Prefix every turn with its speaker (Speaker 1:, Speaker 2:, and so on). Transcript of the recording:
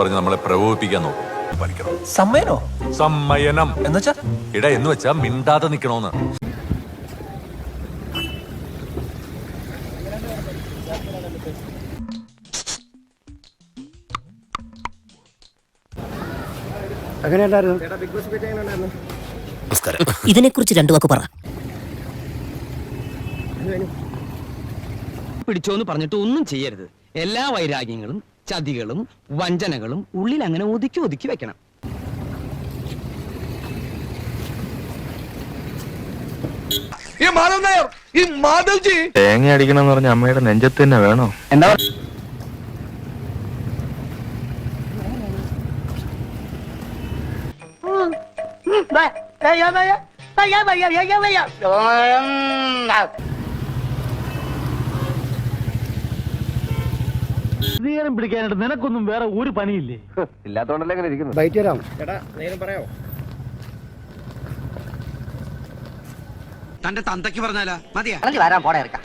Speaker 1: പറഞ്ഞ് നമ്മളെ പ്രകോപിപ്പിക്കാൻ നോക്കും.
Speaker 2: സമ്മയനോ?
Speaker 1: സമ്മയനം
Speaker 2: എന്നുവെച്ചാ
Speaker 1: എന്ന് വെച്ചാ മിണ്ടാതെ നിക്കണോന്ന്.
Speaker 3: ഇതിനെക്കുറിച്ച് രണ്ടു വാക്ക് പറ.
Speaker 4: പിടിച്ചോന്ന് പറഞ്ഞിട്ട് ഒന്നും ചെയ്യരുത്. എല്ലാ വൈരാഗ്യങ്ങളും ചതികളും വഞ്ചനകളും ഉള്ളിൽ അങ്ങനെ ഒതുക്കി ഒതുക്കി വെക്കണം.
Speaker 5: തേങ്ങ അടിക്കണം പറഞ്ഞ അമ്മയുടെ നെഞ്ചത്ത് തന്നെ വേണോ?
Speaker 4: എന്താ
Speaker 6: പിടിക്കാനായിട്ട് നിനക്കൊന്നും വേറെ ഒരു പണിയില്ലേ?
Speaker 5: ഇല്ലാത്തോണ്ടല്ലേ അങ്ങനെ ഇരിക്കുന്നു.
Speaker 6: ബൈറ്റ് തരാം.
Speaker 4: തന്റെ തന്തയ്ക്ക് പറഞ്ഞാലാ മതിയാ.
Speaker 3: വരാൻ പോടെ ഇറക്കാം.